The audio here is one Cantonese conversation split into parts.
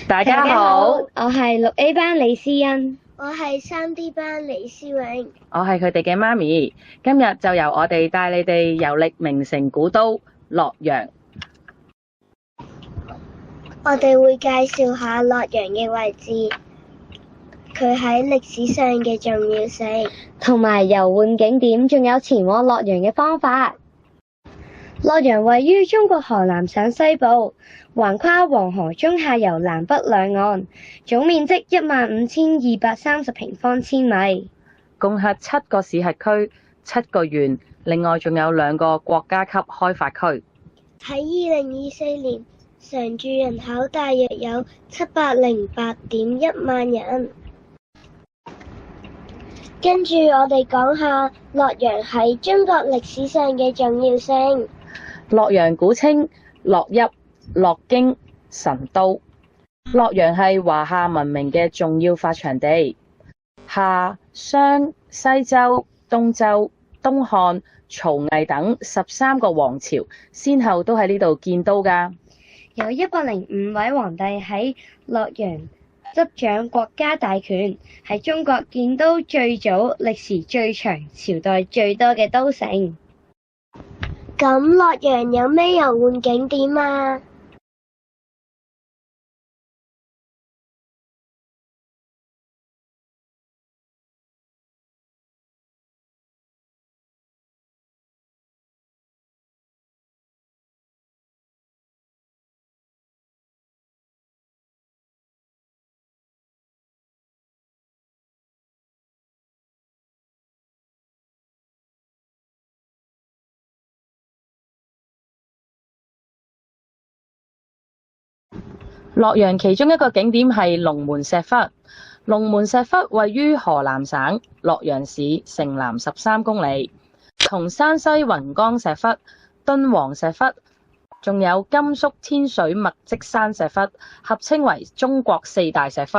大家好，我係6A 班李思欣，我係3D 班李思穎，我係佢哋嘅媽咪。今日就由我哋帶你哋遊歷名城古都洛陽。我哋會介紹下洛陽嘅位置，佢喺歷史上嘅重要性，同埋遊玩景點，仲有前往洛陽嘅方法。洛陽位於中國河南省西部，橫跨黃河中下游南北兩岸，總面積15230平方千米，共轄7個市轄區、7個縣，另外仲有2個國家級開發區。喺2024年，常住人口大約有708.1萬人。跟住我哋講下洛陽喺中國歷史上嘅重要性。洛陽古稱洛邑、洛京、神都。洛陽係華夏文明嘅重要發祥地，夏、商、西周、東周、東漢、曹魏等13個王朝，先後都喺呢度建都㗎。有105位皇帝喺洛陽執掌國家大權，係中國建都最早、歷時最長、朝代最多嘅都城。咁洛陽有咩遊玩景點啊？洛陽其中一個景點係龍門石窟。龍門石窟位於河南省洛陽市城南13公里，同山西雲岡石窟、敦煌石窟，仲有甘肅天水墨積山石窟，合稱為中國4大石窟。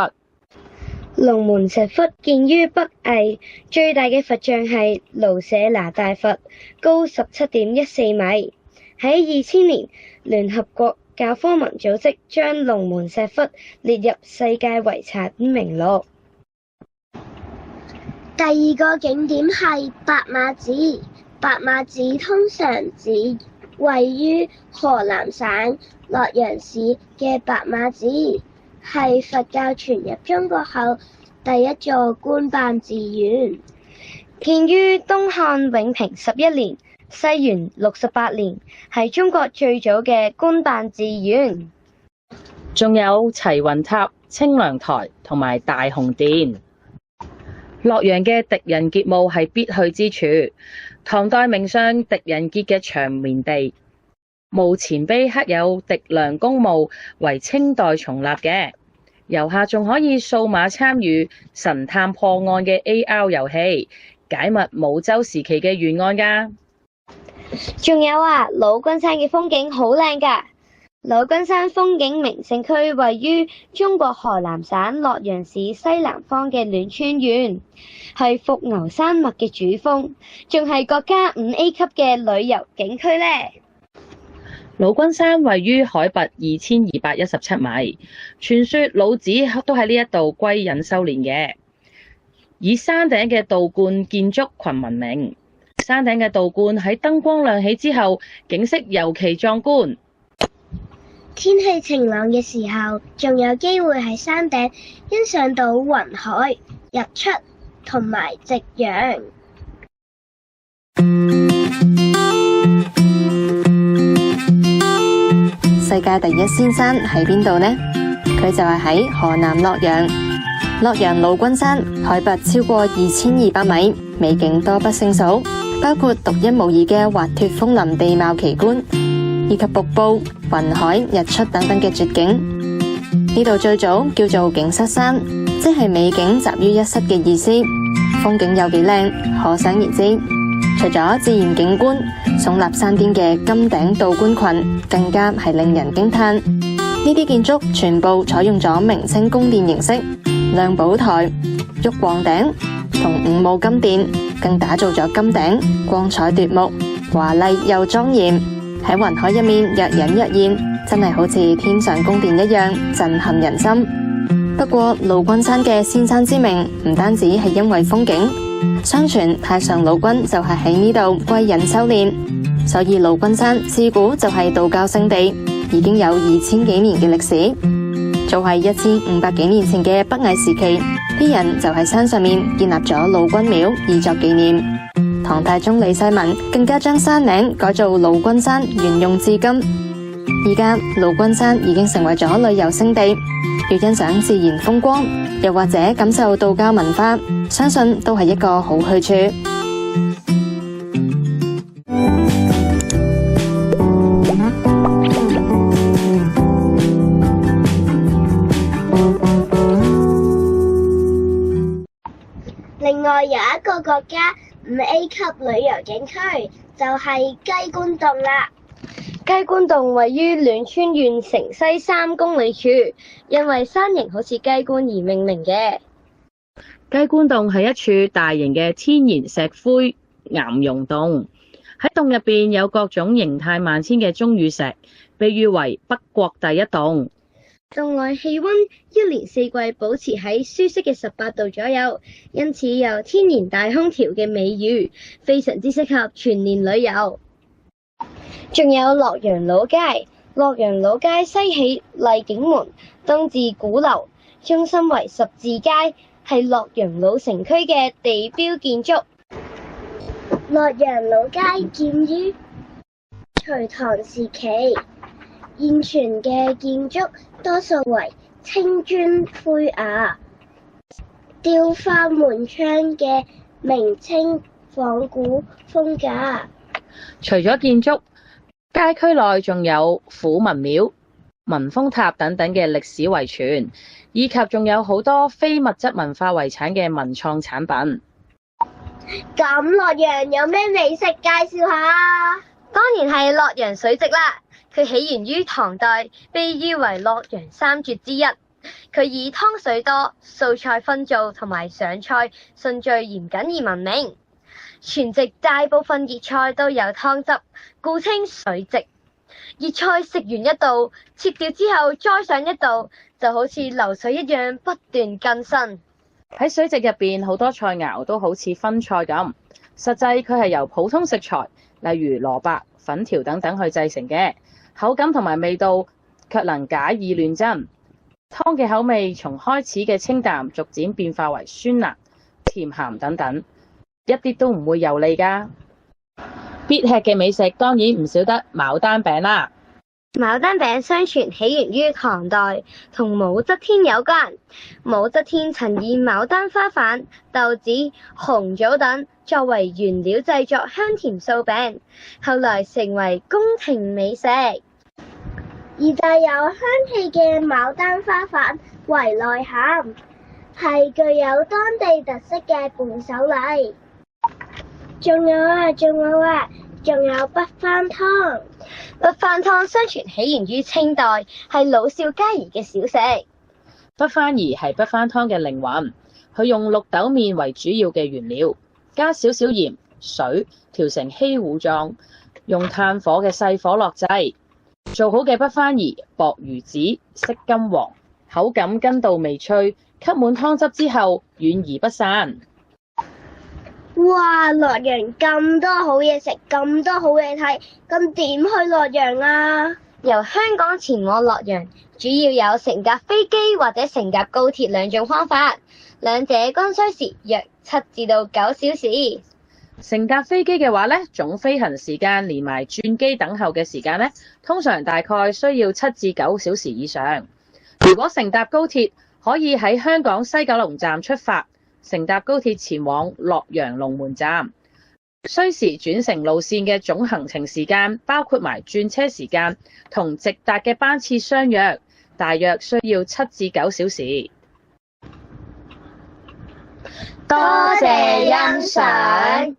龍門石窟建於北魏，最大嘅佛像係盧舍那大佛，高17.14米。喺2000年，聯合國教科文組織將龍門石窟列入世界遺產名錄。第二個景點係白馬寺。白馬寺通常指位於河南省洛陽市嘅白馬寺，係佛教傳入中國後第一座官辦寺院，建於東漢永平11年。西元68年，係中國最早嘅官辦寺院。仲有齊雲塔、清涼台同埋大雄殿。洛陽嘅狄仁傑墓係必去之處，唐代名相狄仁傑嘅長眠地。墓前碑刻有狄良公墓，為清代重立嘅。遊客仲可以掃碼參與神探破案嘅 AR 遊戲，解密武周時期嘅懸案㗎。仲有啊，老君山嘅風景好靚㗎。老君山風景名勝區位於中國河南省洛陽市西南方嘅暖川縣，係伏牛山脈嘅主峰，仲係國家5A 級嘅旅遊景區呢。老君山位於海拔2217米，傳說老子都喺呢一度歸隱修煉嘅，以山頂嘅道觀建築群聞名。山頂嘅道觀喺燈光亮起之後，景色尤其壯觀。天氣晴朗嘅時候，仲有機會喺山頂欣賞到雲海、日出同埋夕陽。世界第一仙山喺邊度呢？佢就係喺河南洛陽。洛陽老君山海拔超過2200米，美景多不勝數，包括獨一無二嘅滑脫楓林地貌奇觀，以及瀑布、雲海、日出等等嘅絕景。呢度最早叫做景室山，即係美景集於一室嘅意思。風景有幾靚，可想而知。除咗自然景觀，聳立山巔嘅金頂道觀群更加係令人驚嘆。呢啲建築全部採用咗明清宮殿形式，亮寶台、玉皇頂同五武金殿，更打造咗金頂，光彩奪目，華麗又莊嚴。喺雲海入面若隱若現，真係好似天上宮殿一樣震撼人心。不過老君山嘅先山之名唔單止係因為風景，相傳太上老君就係喺呢度歸隱修煉，所以老君山自古就係道教聖地，已經有2000幾年嘅歷史。早喺1500幾年前嘅北魏時期，啲人就喺山上面建立咗老君廟以作紀念。唐太宗李世民更加將山名改做老君山，沿用至今。而家老君山已經成為咗旅遊勝地，要欣賞自然風光，又或者感受道教文化，相信都係一個好去處。另外有一個國家5A 級旅遊景區，就係雞冠洞啦。雞冠洞位於戀川縣城西3公里處，因為山形好似雞冠而命名嘅。雞冠洞係一處大型嘅天然石灰岩溶洞，喺洞入邊有各種形態萬千嘅鐘乳石，被譽為北國第一洞。洞內氣溫一年四季保持喺舒適嘅18度左右，因此有天然大空調嘅美譽，非常之適合全年旅遊。仲有洛陽老街，洛陽老街西起麗景門，東至鼓樓，中心為十字街，係洛陽老城區嘅地標建築。洛陽老街建於隋唐時期，現存嘅建築多數為青磚灰瓦、雕花門窗嘅明清仿古風格。除咗建築，街區內仲有虎紋廟、文峰塔等等嘅歷史遺存，以及仲有好多非物質文化遺產嘅文創產品。咁洛陽有咩美食介紹下啊？當然係洛陽水席啦，佢起源於唐代，被譽為洛陽三絕之一。佢以湯水多、素菜分造同埋上菜順序嚴謹而聞名。全席大部分熱菜都有湯汁，故稱水席。熱菜食完一道，切掉之後再上一道，就好似流水一樣不斷更新。喺水席入邊，好多菜肴都好似分菜咁，實際佢係由普通食材，例如蘿蔔、粉條等等去製成嘅，口感同埋味道卻能假意亂真。湯嘅口味從開始嘅清淡，逐漸變化為酸辣、甜鹹等等，一啲都唔會油膩㗎。必吃嘅美食當然唔少得牡丹餅啦。牡丹餅相傳起源於唐代，同武則天有關。武則天曾以牡丹花瓣、豆子、紅棗等作為原料製作香甜素餅，後來成為宮廷美食。而帶有香氣嘅牡丹花瓣為內餡，係具有當地特色嘅伴手禮。仲有北番湯。北番湯相傳起源於清代，係老少皆宜嘅小食。北番兒係北番湯嘅靈魂，佢用綠豆麵為主要嘅原料，加少少鹽、水調成稀糊狀，用炭火嘅細火落製。做好嘅北番兒薄如紙，色金黃，口感筋道微脆，吸滿湯汁之後軟而不散。哇！洛陽咁多好嘢食，咁多好嘢睇，咁點去洛陽啊？由香港前往洛陽，主要有乘搭飛機或者乘搭高鐵兩種方法，兩者均需時約7至到9小時。乘搭飛機嘅話呢，總飛行時間連埋轉機等候嘅時間呢，通常大概需要7至9小時以上。如果乘搭高鐵，可以喺香港西九龍站出發，乘搭高鐵前往洛陽龍門站，需時轉乘路線嘅總行程時間，包括埋轉車時間同直達嘅班次相約，大約需要7至9小時。多謝欣賞。